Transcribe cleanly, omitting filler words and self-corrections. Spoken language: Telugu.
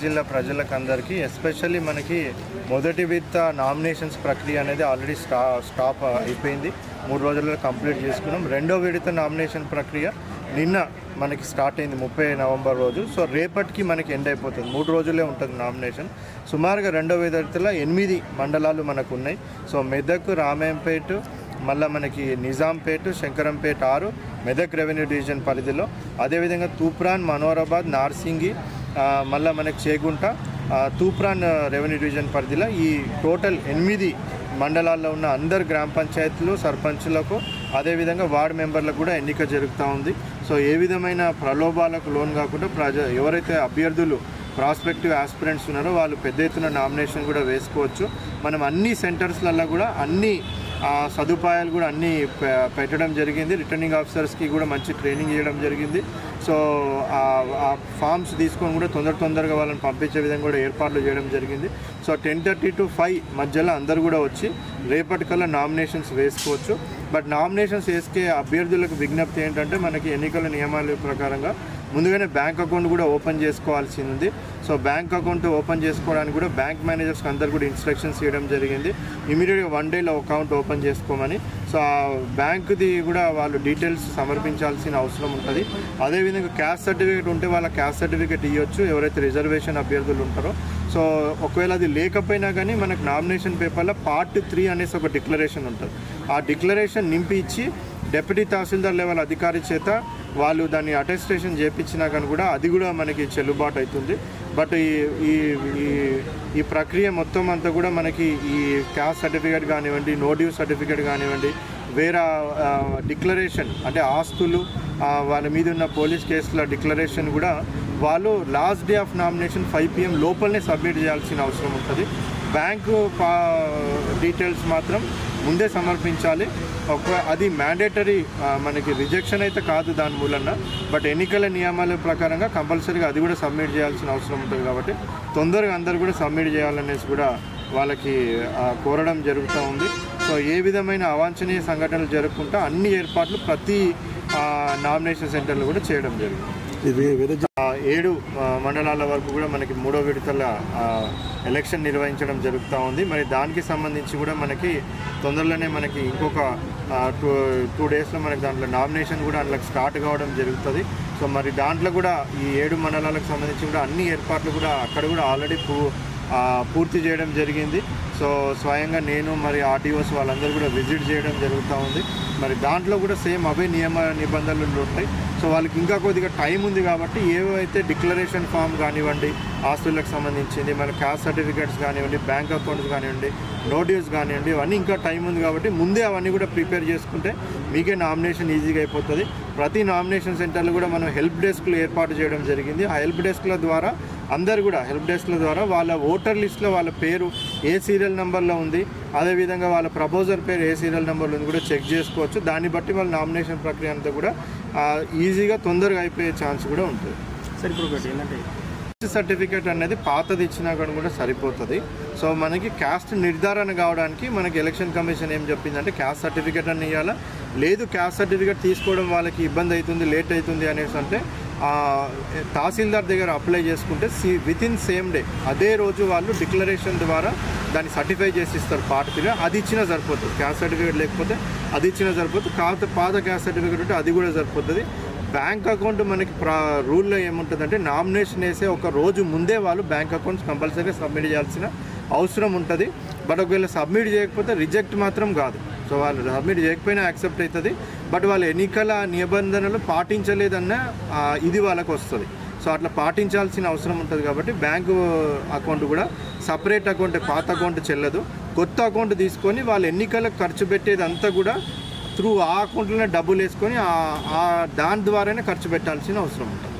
జిల్లా ప్రజలకందరికీ ఎస్పెషల్లీ మనకి మొదటి విడత నామినేషన్స్ ప్రక్రియ అనేది ఆల్రెడీ స్టాప్ అయిపోయింది. 3 రోజుల్లో కంప్లీట్ చేసుకున్నాం. రెండో విడత నామినేషన్ ప్రక్రియ నిన్న మనకి స్టార్ట్ అయింది 30 నవంబర్ రోజు. సో రేపటికి మనకి ఎండ్ అయిపోతుంది. 3 రోజులే ఉంటుంది నామినేషన్. సుమారుగా రెండో విడతలో 8 మండలాలు మనకు ఉన్నాయి. సో మెదక్, రామాయంపేట, మళ్ళీ మనకి నిజాంపేట, శంకరంపేట 6 మెదక్ రెవెన్యూ డివిజన్ పరిధిలో, అదేవిధంగా తూప్రాన్, మనోరాబాద్, నార్సింగి, మళ్ళీ మనకి చేగుంట, తూప్రాన్ రెవెన్యూ డివిజన్ పరిధిలో ఈ టోటల్ 8 మండలాల్లో ఉన్న అందరు గ్రామ పంచాయతీలు సర్పంచులకు అదేవిధంగా వార్డు మెంబర్లకు కూడా ఎన్నిక జరుగుతూ ఉంది. సో ఏ విధమైన ప్రలోభాలకు లోన్ కాకుండా ఎవరైతే అభ్యర్థులు ప్రాస్పెక్టివ్ ఆస్పిరెంట్స్ ఉన్నారో వాళ్ళు పెద్ద ఎత్తున నామినేషన్ కూడా వేసుకోవచ్చు. మనం అన్ని సెంటర్స్లలో కూడా అన్ని సదుపాయాలు కూడా అన్నీ పెట్టడం జరిగింది. రిటర్నింగ్ ఆఫీసర్స్కి కూడా మంచి ట్రైనింగ్ ఇవ్వడం జరిగింది. సో ఆ ఫామ్స్ తీసుకొని కూడా తొందరగా వాళ్ళని పంపించే విధంగా కూడా ఏర్పాట్లు చేయడం జరిగింది. సో 10:30 to 5 మధ్యలో అందరూ కూడా వచ్చి రేపటికల్లా నామినేషన్స్ వేసుకోవచ్చు. బట్ నామినేషన్స్ వేసుకే అభ్యర్థులకు విజ్ఞప్తి ఏంటంటే మనకి ఎన్నికల నియమాల ప్రకారంగా ముందుగానే బ్యాంక్ అకౌంట్ కూడా ఓపెన్ చేసుకోవాల్సి ఉంది. సో బ్యాంక్ అకౌంట్ ఓపెన్ చేసుకోవడానికి కూడా బ్యాంక్ మేనేజర్స్కి అందరు కూడా ఇన్స్ట్రక్షన్స్ ఇవ్వడం జరిగింది. ఇమీడియట్గా 1 dayలో అకౌంట్ ఓపెన్ చేసుకోమని. సో ఆ బ్యాంకుది కూడా వాళ్ళు డీటెయిల్స్ సమర్పించాల్సిన అవసరం ఉంటుంది. అదేవిధంగా క్యాస్ట్ సర్టిఫికేట్ ఉంటే వాళ్ళ క్యాస్ట్ సర్టిఫికేట్ ఇవ్వచ్చు ఎవరైతే రిజర్వేషన్ అభ్యర్థులు ఉంటారో. సో ఒకవేళ అది లేకపోయినా కానీ మనకు నామినేషన్ పేపర్లో Part 3 అనేసి ఒక డిక్లరేషన్ ఉంటుంది. ఆ డిక్లరేషన్ నింపి ఇచ్చి డిప్యూటీ తహసీల్దార్ లెవెల్ అధికారి చేత వాళ్ళు దాన్ని అటెస్టేషన్ చేయించినా కానీ కూడా అది కూడా మనకి చెల్లుబాటు అవుతుంది. బట్ ఈ ప్రక్రియ మొత్తం అంతా కూడా మనకి ఈ క్యాస్ట్ సర్టిఫికేట్ కానివ్వండి, నో డ్యూ సర్టిఫికేట్ కానివ్వండి, వేరే డిక్లరేషన్ అంటే ఆస్తులు వాళ్ళ మీద ఉన్న పోలీస్ కేసుల డిక్లరేషన్ కూడా వాళ్ళు last day of nomination 5 PM లోపలనే సబ్మిట్ చేయాల్సిన అవసరం ఉంటుంది. బ్యాంకు డీటెయిల్స్ మాత్రం ముందే సమర్పించాలి. అది మ్యాండేటరీ, మనకి రిజెక్షన్ అయితే కాదు దాని మూలన. బట్ ఎన్నికల నియమాల ప్రకారంగా కంపల్సరీగా అది కూడా సబ్మిట్ చేయాల్సిన అవసరం ఉంటుంది. కాబట్టి తొందరగా అందరూ కూడా సబ్మిట్ చేయాలనేసి కూడా వాళ్ళకి కోరడం జరుగుతూ ఉంది. సో ఏ విధమైన అవాంఛనీయ సంఘటనలు జరగకుండా అన్ని ఏర్పాట్లు ప్రతి నామినేషన్ సెంటర్లో కూడా చేయడం జరిగింది. 7 మండలాల వరకు కూడా మనకి 3వ విడతల ఎలక్షన్ నిర్వహించడం జరుగుతూ ఉంది. మరి దానికి సంబంధించి కూడా మనకి తొందరలోనే మనకి ఇంకొక 2 daysలో మనకి దాంట్లో నామినేషన్ కూడా అందులో స్టార్ట్ కావడం జరుగుతుంది. సో మరి దాంట్లో కూడా ఈ 7 మండలాలకు సంబంధించి కూడా అన్ని ఏర్పాట్లు కూడా అక్కడ కూడా ఆల్రెడీ పూర్తి చేయడం జరిగింది. సో స్వయంగా నేను మరి ఆర్టీఓస్ వాళ్ళందరూ కూడా విజిట్ చేయడం జరుగుతూ ఉంది. మరి దాంట్లో కూడా సేమ్ అవే నియమ నిబంధనలు ఉంటాయి. సో వాళ్ళకి ఇంకా కొద్దిగా టైం ఉంది కాబట్టి ఏవైతే డిక్లరేషన్ ఫామ్ కానివ్వండి, ఆస్తులకు సంబంధించింది, మన క్యాస్ట్ సర్టిఫికేట్స్ కానివ్వండి, బ్యాంక్ అకౌంట్స్ కానివ్వండి, నోటీస్ కానివ్వండి, ఇవన్నీ ఇంకా టైం ఉంది కాబట్టి ముందే అవన్నీ కూడా ప్రిపేర్ చేసుకుంటే మీకే నామినేషన్ ఈజీగా అయిపోతుంది. ప్రతి నామినేషన్ సెంటర్లో కూడా మనం హెల్ప్ డెస్క్లు ఏర్పాటు చేయడం జరిగింది. ఆ హెల్ప్ డెస్క్ల ద్వారా అందరు కూడా వాళ్ళ ఓటర్ లిస్ట్లో వాళ్ళ పేరు ఏ సీరియల్ నెంబర్లో ఉంది, అదేవిధంగా వాళ్ళ ప్రపోజర్ పేరు ఏ సీరియల్ నెంబర్లో ఉంది కూడా చెక్ చేసుకోవచ్చు. దాన్ని బట్టి వాళ్ళ నామినేషన్ ప్రక్రియ అంతా కూడా ఈజీగా తొందరగా అయిపోయే ఛాన్స్ కూడా ఉంటుంది. సరే, ఇప్పుడు ఒకటి ఏంటంటే సర్టిఫికేట్ అనేది పాతది ఇచ్చినా కూడా సరిపోతుంది. సో మనకి క్యాస్ట్ నిర్ధారణ కావడానికి మనకి ఎలక్షన్ కమిషన్ ఏం చెప్పిందంటే క్యాస్ట్ సర్టిఫికేట్ అని ఇవ్వాలా, లేదు క్యాస్ట్ సర్టిఫికేట్ తీసుకోవడం వాళ్ళకి ఇబ్బంది అవుతుంది, లేట్ అవుతుంది అనేసి అంటే తహసీల్దార్ దగ్గర అప్లై చేసుకుంటే వితిన్ సేమ్ డే అదే రోజు వాళ్ళు డిక్లరేషన్ ద్వారా దాన్ని సర్టిఫై చేసి ఇస్తారు. Part 3 అది ఇచ్చినా సరిపోతుంది. క్యాస్ట్ సర్టిఫికేట్ లేకపోతే అది ఇచ్చినా సరిపోతుంది. కాకపోతే పాత క్యాస్ట్ సర్టిఫికేట్ ఉంటే అది కూడా సరిపోతుంది. బ్యాంక్ అకౌంట్ మనకి రూల్లో ఏముంటుందంటే నామినేషన్ వేసే ఒక రోజు ముందే వాళ్ళు బ్యాంక్ అకౌంట్స్ కంపల్సరీగా సబ్మిట్ చేయాల్సిన అవసరం ఉంటుంది. బట్ ఒకవేళ సబ్మిట్ చేయకపోతే రిజెక్ట్ మాత్రం కాదు. సో వాళ్ళు సబ్మిట్ చేయకపోయినా యాక్సెప్ట్ అవుతుంది. బట్ వాళ్ళు ఎన్నికల నిబంధనలు పాటించలేదన్న ఇది వాళ్ళకు వస్తుంది. సో అట్లా పాటించాల్సిన అవసరం ఉంటుంది. కాబట్టి బ్యాంకు అకౌంట్ కూడా సపరేట్ అకౌంట్, పాత అకౌంట్ చెల్లదు. కొత్త అకౌంట్ తీసుకొని వాళ్ళు ఎన్నికలకు ఖర్చు పెట్టేదంతా కూడా త్రూ ఆ అకౌంట్లోనే డబ్బులు వేసుకొని దాని ద్వారానే ఖర్చు పెట్టాల్సిన అవసరం ఉంటుంది.